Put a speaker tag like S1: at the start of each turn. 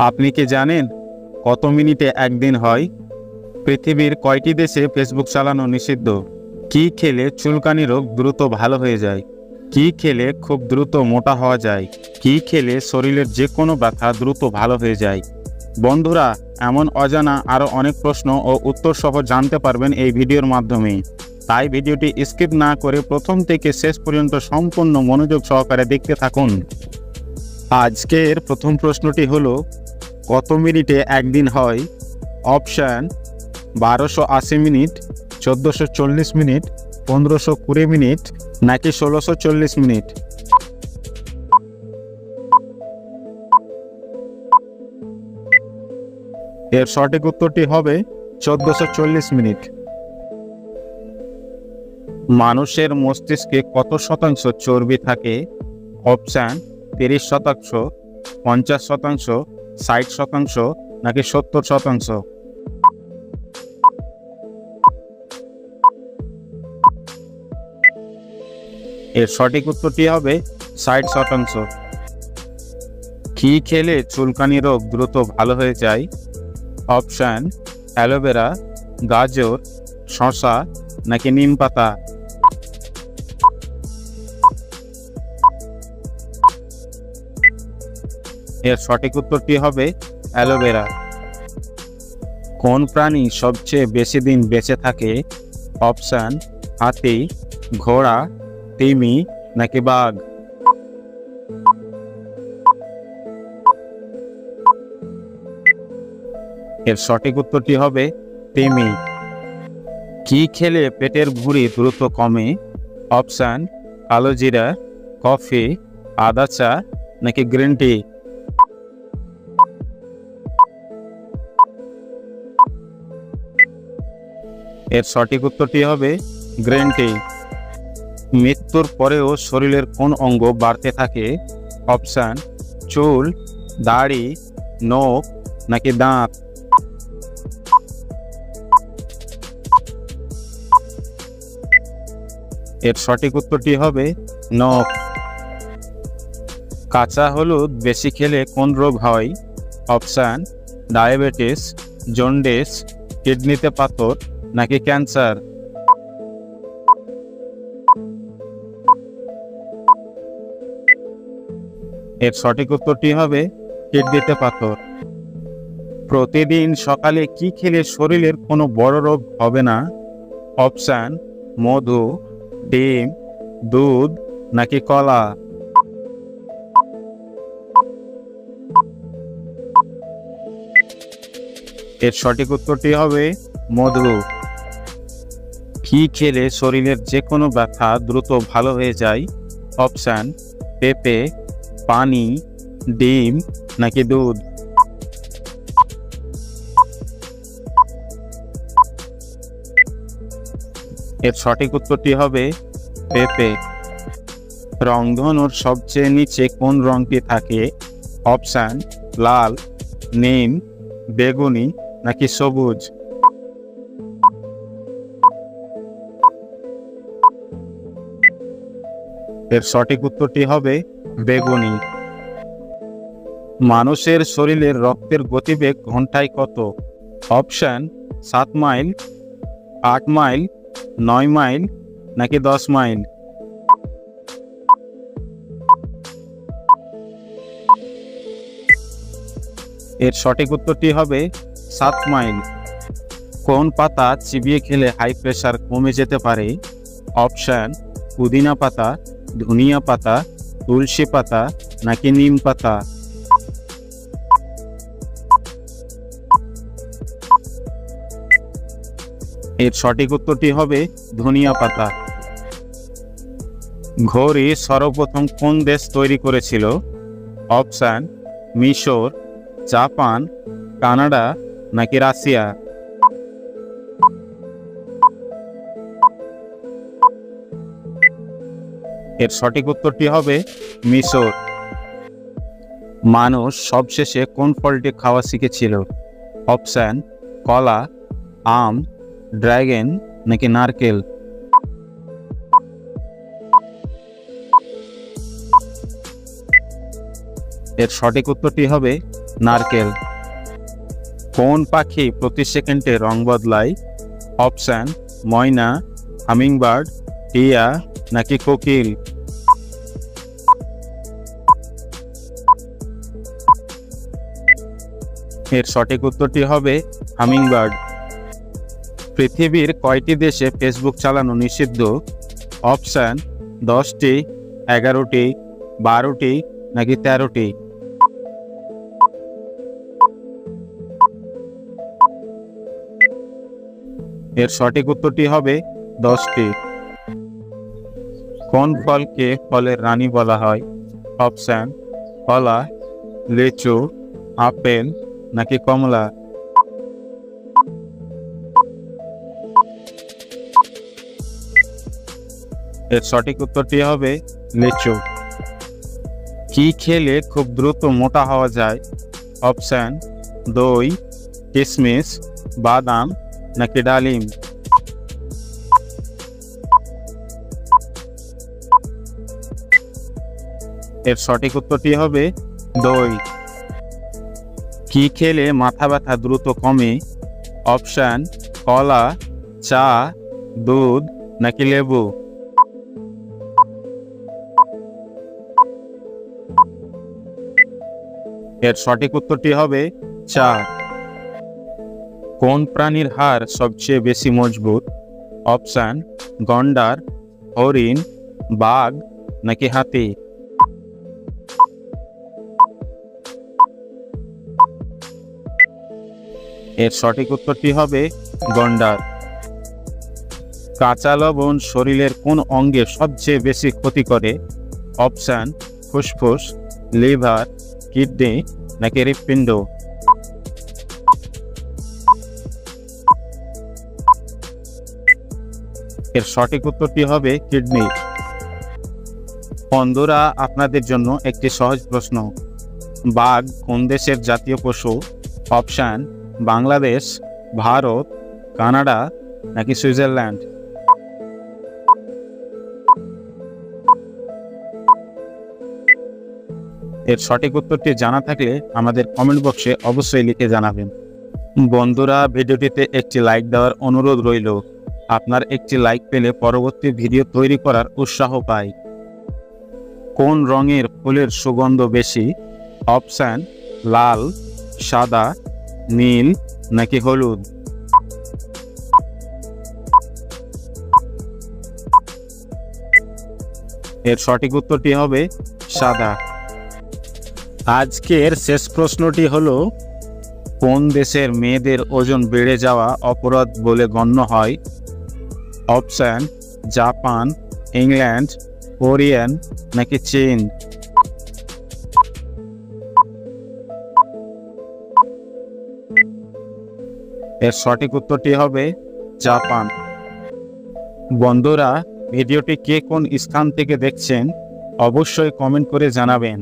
S1: আপনি কি জানেন কত মিনিটে একদিন হয়? পৃথিবীর কয়টি দেশে ফেসবুক চালানো নিষিদ্ধ? কি খেলে চুলকানি রোগ দ্রুত ভালো হয়ে যায়? কি খেলে খুব দ্রুত মোটা হওয়া যায়? কি খেলে শরীরের যে কোনো ব্যথা দ্রুত ভালো হয়ে যায়? বন্ধুরা, এমন অজানা আরও অনেক প্রশ্ন ও উত্তর সহ জানতে পারবেন এই ভিডিওর মাধ্যমে। তাই ভিডিওটি স্কিপ না করে প্রথম থেকে শেষ পর্যন্ত সম্পূর্ণ মনোযোগ সহকারে দেখতে থাকুন। আজকের প্রথম প্রশ্নটি হলো, কত মিনিটে একদিন হয়? অপশান 1280 মিনিট, 1440 মিনিট, 1520 মিনিট নাকি 1640 মিনিট? এর সঠিক উত্তরটি হবে 1440 মিনিট। মানুষের মস্তিষ্কে কত শতাংশ চর্বি থাকে? অপশান 30%, 50%, 60% নাকি 70%? এর সঠিক উত্তরটি হবে 60%। কি খেলে চুলকানি রোগ দ্রুত ভালো হয়ে যায়? অপশান অ্যালোভেরা, গাজর, শসা নাকি নিম পাতা? এর সঠিক উত্তরটি হবে অ্যালোভেরা। কোন প্রাণী সবচেয়ে বেশি দিন বেঁচে থাকে? অপশান হাতি, ঘোড়া, তিমি নাকি বাঘ? এর সঠিক উত্তরটি হবে তিমি। কি খেলে পেটের ভুঁড়ি দ্রুত কমে? অপশান কালো জিরা, কফি, আদা চা নাকি গ্রিন টি? এর সঠিক উত্তরটি হবে গ্রিন টি। মৃত্যুর পরেও শরীরের কোন অঙ্গ বাড়তে থাকে? অপশান চুল, দাড়ি, নখ নাকি দাঁত? এর সঠিক উত্তরটি হবে নখ। কাঁচা হলুদ বেশি খেলে কোন রোগ হয়? অপশান ডায়াবেটিস, জন্ডিস, কিডনিতে পাথর নাকি ক্যান্সার? এর সঠিক উত্তরটি হবে কিডনিতে পাথর। প্রতিদিন সকালে কি খেলে শরীরের কোনো বড় রোগ হবে না? অপশান মধু, ডিম, দুধ নাকি কলা? এর সঠিক উত্তরটি হবে মধু। কি খেলে শরীরের যে কোনো ব্যথা দ্রুত ভালো হয়ে যায়? অপশান পেঁপে, পানি, ডিম নাকি দুধ? এর সঠিক উত্তরটি হবে পেঁপে। রংধনুর সবচেয়ে নিচে কোন রংটি থাকে? অপশান লাল, নীল, বেগুনি নাকি সবুজ? এর সঠিক উত্তরটি হবে বেগুনি। মানুষের শরীরের রক্তের গতিবেগ ঘন্টায় কত? অপশান 7 মাইল, 8 মাইল, 9 মাইল নাকি 10 মাইল? এর সঠিক উত্তরটি হবে 7 মাইল। কোন পাতা চিবিয়ে খেলে হাই প্রেশার কমে যেতে পারে? অপশান পুদিনা পাতা, ধনিয়া পাতা, তুলসী পাতা নাকি নিম পাতা? এর সঠিক উত্তরটি হবে ধনিয়া পাতা। ঘড়ি সর্বপ্রথম কোন দেশ তৈরি করেছিল? অপশান মিশর, জাপান, কানাডা নাকি রাশিয়া? এর সঠিক উত্তরটি হবে মিশর। মানুষ সবশেষে কোন ফলটি খাওয়া শিখেছিল? অপশান কলা, আম, ড্রাগন নাকি নারকেল? এর সঠিক উত্তরটি হবে নারকেল। কোন পাখি প্রতি সেকেন্ডে রং বদলায়? অপশন ময়না, হামিংবার্ড, টিয়া নাকি কোকিল? এর সঠিক উত্তরটি হবে হামিংবার্ড। পৃথিবীর কয়টি দেশে ফেসবুক চালানো নিষিদ্ধ? অপশন 10টি, 11টি, 12টি নাকি 13টি? এর সঠিক উত্তরটি হবে 10টি। কোন ফলকে ফলের রানী বলা হয়? অপশন কলা, লিচু, আপেল নাকি কমলা? এর সঠিক উত্তরটি হবে লিচু। কি খেলে খুব দ্রুত মোটা হওয়া যায়? অপশন দই, কিশমিশ, বাদাম নাকি ডালিম? এর সঠিক উত্তরটি হবে দই। কি খেলে মাথা ব্যথা দ্রুত কমে? অপশন কলা, চা, দুধ নাকি লেবু? এর সঠিক উত্তরটি হবে চা। কোন প্রাণীর হাড় সবচেয়ে বেশি মজবুত? অপশন গন্ডার, হরিণ, বাঘ নাকি হাতি? এর সঠিক উত্তরটি হবে গন্ডার। কাঁচা লবণ শরীরের কোন অঙ্গে সবচেয়ে বেশি ক্ষতি করে? অপশন ফুসফুস, লিভার, কিডনি নাকি হৃৎপিণ্ড? এর সঠিক উত্তরটি হবে কিডনি। বন্ধুরা, আপনাদের জন্য একটি সহজ প্রশ্ন। বাঘ কোন দেশের জাতীয় পশু? অপশন বাংলাদেশ, ভারত, কানাডা নাকি সুইজারল্যান্ড? এর সঠিক উত্তরটি জানা থাকলে আমাদের কমেন্ট বক্সে অবশ্যই লিখে জানাবেন। বন্ধুরা, ভিডিওটিতে একটি লাইক দেওয়ার অনুরোধ রইল। আপনার একটি লাইক পেলে পরবর্তী ভিডিও তৈরি করার উৎসাহ পাই। কোন রঙের ফুলের সুগন্ধ বেশি? অপশন লাল, সাদা, নীল নাকি হলুদ? এর সঠিক উত্তরটি হবে সাদা। আজকের শেষ প্রশ্নটি হলো, কোন দেশের মেয়েদের ওজন বেড়ে যাওয়া অপরাধ বলে গণ্য হয়? অপশন জাপান, ইংল্যান্ড, কোরিয়ান নাকি চীন? এর সঠিক উত্তরটি হবে জাপান। বন্ধুরা, ভিডিওটি কে কোন স্থান থেকে দেখছেন অবশ্যই কমেন্ট করে জানাবেন।